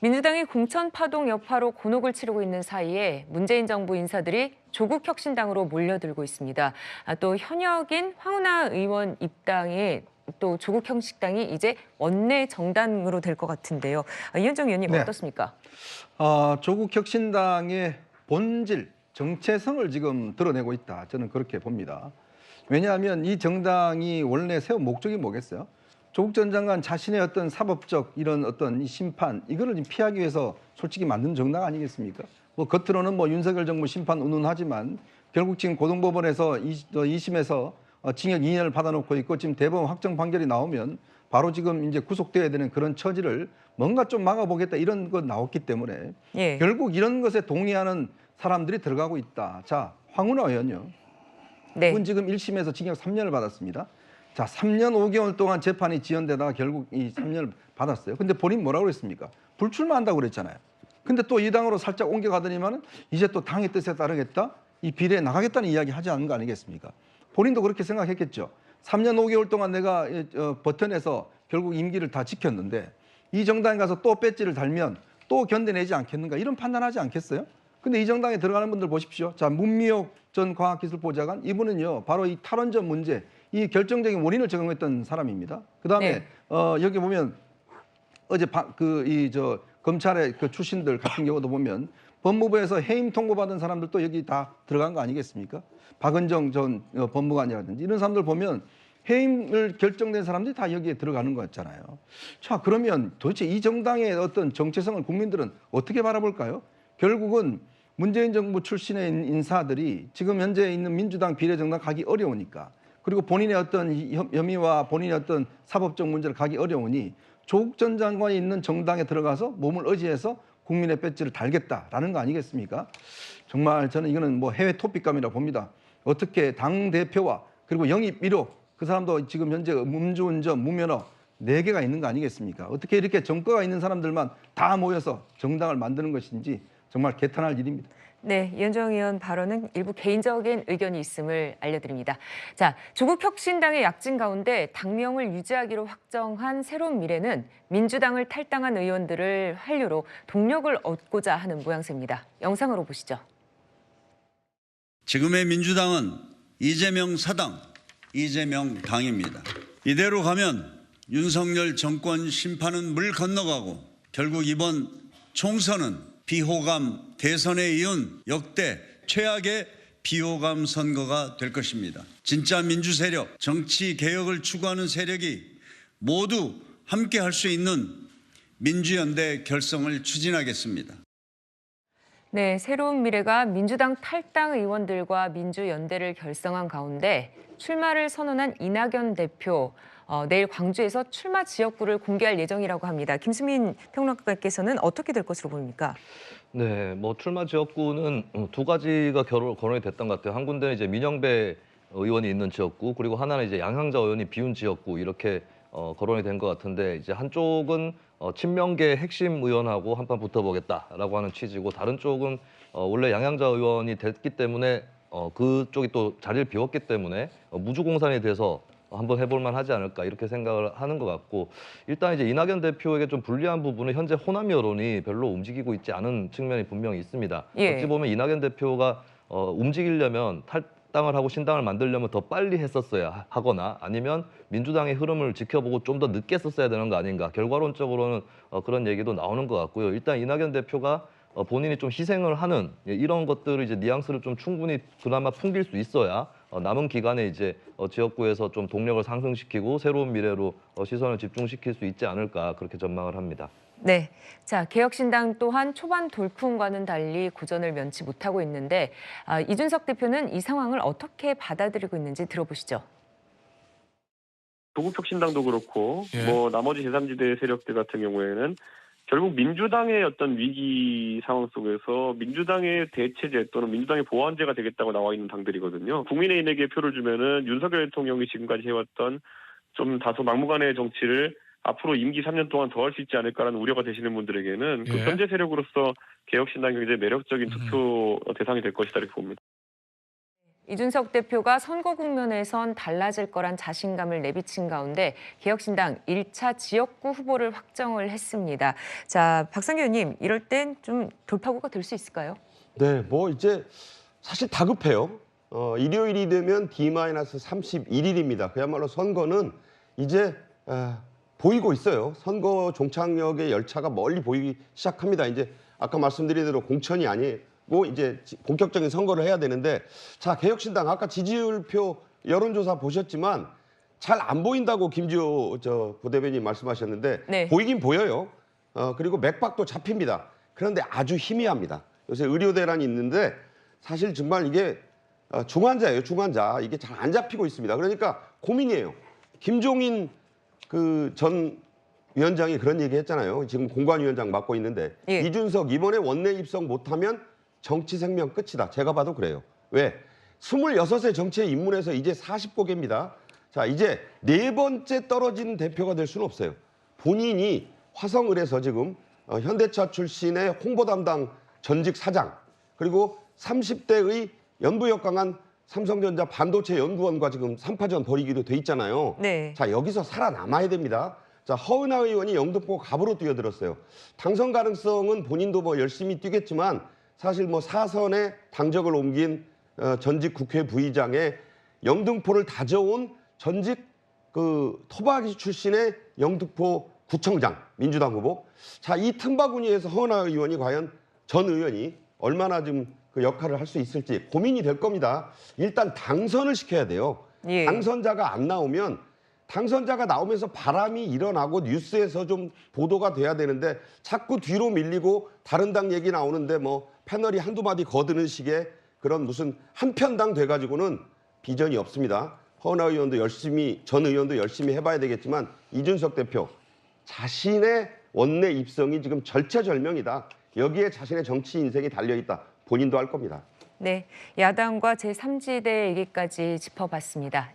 민주당이 공천 파동 여파로 곤혹을 치르고 있는 사이에 문재인 정부 인사들이 조국혁신당으로 몰려들고 있습니다. 또 현역인 황운하 의원 입당에 또 조국혁신당이 이제 원내 정당으로 될 것 같은데요. 이현정 의원님 네. 어떻습니까? 조국혁신당의 본질, 정체성을 지금 드러내고 있다. 저는 그렇게 봅니다. 왜냐하면 이 정당이 원래 세운 목적이 뭐겠어요? 조국 전 장관 자신의 어떤 사법적 이런 어떤 이 심판, 이거를 좀 피하기 위해서 솔직히 만든 정당 아니겠습니까? 뭐 겉으로는 뭐 윤석열 정부 심판 운운하지만 결국 지금 고등법원에서 2심에서 징역 2년을 받아놓고 있고 지금 대법원 확정 판결이 나오면 바로 지금 이제 구속돼야 되는 그런 처지를 뭔가 좀 막아보겠다 이런 거 나왔기 때문에 예. 결국 이런 것에 동의하는 사람들이 들어가고 있다. 자, 황운하 의원요. 네. 이분 지금 1심에서 징역 3년을 받았습니다. 자, 3년 5개월 동안 재판이 지연되다가 결국 이 3년을 받았어요. 근데 본인 뭐라고 그랬습니까? 불출마한다고 그랬잖아요. 근데 또 이 당으로 살짝 옮겨가더니만은 이제 또 당의 뜻에 따르겠다? 이 비례에 나가겠다는 이야기 하지 않은 거 아니겠습니까? 본인도 그렇게 생각했겠죠. 3년 5개월 동안 내가 버텨내서 결국 임기를 다 지켰는데 이 정당에 가서 또 배지를 달면 또 견뎌내지 않겠는가 이런 판단하지 않겠어요? 근데 이 정당에 들어가는 분들 보십시오. 자, 문미옥 전 과학기술보좌관 이분은요 바로 이 탈원전 문제 이 결정적인 원인을 제공했던 사람입니다. 그다음에 네. 여기 보면 어제 검찰의 그 출신들 같은 경우도 보면 법무부에서 해임 통보받은 사람들도 여기 다 들어간 거 아니겠습니까? 박은정 전 법무관이라든지 이런 사람들 보면 해임을 결정된 사람들이 다 여기에 들어가는 거였잖아요. 자, 그러면 도대체 이 정당의 어떤 정체성을 국민들은 어떻게 바라볼까요? 결국은 문재인 정부 출신의 인사들이 지금 현재 있는 민주당 비례정당 가기 어려우니까 그리고 본인의 어떤 혐의와 본인의 어떤 사법적 문제를 가기 어려우니 조국 전 장관이 있는 정당에 들어가서 몸을 의지해서 국민의 배지를 달겠다라는 거 아니겠습니까? 정말 저는 이거는 뭐 해외 토픽감이라고 봅니다. 어떻게 당대표와 그리고 영입 1호 그 사람도 지금 현재 음주운전, 무면허 4개가 있는 거 아니겠습니까? 어떻게 이렇게 정과가 있는 사람들만 다 모여서 정당을 만드는 것인지 정말 개탄할 일입니다. 네, 이현정 의원 발언은 일부 개인적인 의견이 있음을 알려드립니다. 자, 조국혁신당의 약진 가운데 당명을 유지하기로 확정한 새로운 미래는 민주당을 탈당한 의원들을 한류로 동력을 얻고자 하는 모양새입니다. 영상으로 보시죠. 지금의 민주당은 이재명 사당, 이재명 당입니다. 이대로 가면 윤석열 정권 심판은 물 건너가고 결국 이번 총선은 비호감 대선에 이은 역대 최악의 비호감 선거가 될 것입니다. 진짜 민주 세력, 정치 개혁을 추구하는 세력이 모두 함께 할 수 있는 민주연대 결성을 추진하겠습니다. 네, 새로운 미래가 민주당 탈당 의원들과 민주연대를 결성한 가운데 출마를 선언한 이낙연 대표, 내일 광주에서 출마 지역구를 공개할 예정이라고 합니다. 김수민 평론가께서는 어떻게 될 것으로 보입니까? 네, 뭐 출마 지역구는 두 가지가 거론이 됐던 것 같아요. 한 군데는 이제 민영배 의원이 있는 지역구, 그리고 하나는 이제 양향자 의원이 비운 지역구 이렇게 거론이 된 것 같은데 이제 한쪽은 친명계 핵심 의원하고 한판 붙어보겠다라고 하는 취지고 다른 쪽은 원래 양향자 의원이 됐기 때문에 그쪽이 또 자리를 비웠기 때문에 무주공산이 돼서 한번 해볼 만하지 않을까 이렇게 생각을 하는 것 같고 일단 이제 이낙연 대표에게 좀 불리한 부분은 현재 호남 여론이 별로 움직이고 있지 않은 측면이 분명히 있습니다. 예. 어찌 보면 이낙연 대표가 움직이려면 탈당을 하고 신당을 만들려면 더 빨리 했었어야 하거나 아니면 민주당의 흐름을 지켜보고 좀 더 늦게 썼어야 되는 거 아닌가. 결과론적으로는 그런 얘기도 나오는 것 같고요. 일단 이낙연 대표가 본인이 좀 희생을 하는 이런 것들을 이제 뉘앙스를 좀 충분히 그나마 풍길 수 있어야 남은 기간에 이제 지역구에서 좀 동력을 상승시키고 새로운 미래로 시선을 집중시킬 수 있지 않을까 그렇게 전망을 합니다. 네, 자 개혁신당 또한 초반 돌풍과는 달리 고전을 면치 못하고 있는데 이준석 대표는 이 상황을 어떻게 받아들이고 있는지 들어보시죠. 조국혁신당도 그렇고 예. 나머지 제3지대 세력들 같은 경우에는 결국 민주당의 어떤 위기 상황 속에서 민주당의 대체제 또는 민주당의 보완제가 되겠다고 나와 있는 당들이거든요. 국민의힘에게 표를 주면은 윤석열 대통령이 지금까지 해왔던 좀 다소 막무가내의 정치를 앞으로 임기 3년 동안 더 할 수 있지 않을까라는 우려가 되시는 분들에게는 그 예. 견제 세력으로서 개혁신당이 굉장히 매력적인 투표 대상이 될 것이다 이렇게 봅니다. 이준석 대표가 선거 국면에선 달라질 거란 자신감을 내비친 가운데 개혁신당 1차 지역구 후보를 확정을 했습니다. 자, 박상규 의원님, 이럴 땐 좀 돌파구가 될 수 있을까요? 네, 뭐 이제 사실 다급해요. 일요일이 되면 D-31일입니다. 그야말로 선거는 이제 보이고 있어요. 선거 종착역의 열차가 멀리 보이기 시작합니다. 이제 아까 말씀드린 대로 공천이 아니고 이제 본격적인 선거를 해야 되는데, 자, 개혁신당 아까 지지율표 여론조사 보셨지만 잘 안 보인다고 김지호 부대변인 말씀하셨는데 네. 보이긴 보여요. 그리고 맥박도 잡힙니다. 그런데 아주 희미합니다. 요새 의료 대란이 있는데 사실 정말 이게 중환자예요, 중환자. 이게 잘 안 잡히고 있습니다. 그러니까 고민이에요. 김종인 그 전 위원장이 그런 얘기 했잖아요. 지금 공관위원장 맡고 있는데 예. 이준석 이번에 원내 입성 못하면 정치 생명 끝이다. 제가 봐도 그래요. 왜? 26세 정치에 입문해서 이제 40고개입니다. 자, 이제 네 번째 떨어진 대표가 될 수는 없어요. 본인이 화성을에서 지금 현대차 출신의 홍보 담당 전직 사장, 그리고 30대의 연부역 강한 삼성전자 반도체 연구원과 지금 3파전 벌이기도 돼 있잖아요. 네. 자, 여기서 살아남아야 됩니다. 자, 허은하 의원이 영등포 갑으로 뛰어들었어요. 당선 가능성은 본인도 뭐 열심히 뛰겠지만 사실 뭐 사선에 당적을 옮긴 전직 국회 부의장의 영등포를 다져온 전직 그 토박이 출신의 영등포 구청장 민주당 후보. 자, 이 틈바구니에서 허은하 의원이 과연 전 의원이 얼마나 좀 그 역할을 할 수 있을지 고민이 될 겁니다. 일단 당선을 시켜야 돼요. 예. 당선자가 안 나오면, 당선자가 나오면서 바람이 일어나고 뉴스에서 좀 보도가 돼야 되는데 자꾸 뒤로 밀리고 다른 당 얘기 나오는데 뭐 패널이 한두 마디 거드는 식의 그런 무슨 한편당 돼가지고는 비전이 없습니다. 허은하 의원도 열심히, 전 의원도 열심히 해봐야 되겠지만 이준석 대표 자신의 원내 입성이 지금 절체절명이다. 여기에 자신의 정치 인생이 달려있다. 본인도 할 겁니다. 네, 야당과 제3지대 얘기까지 짚어봤습니다.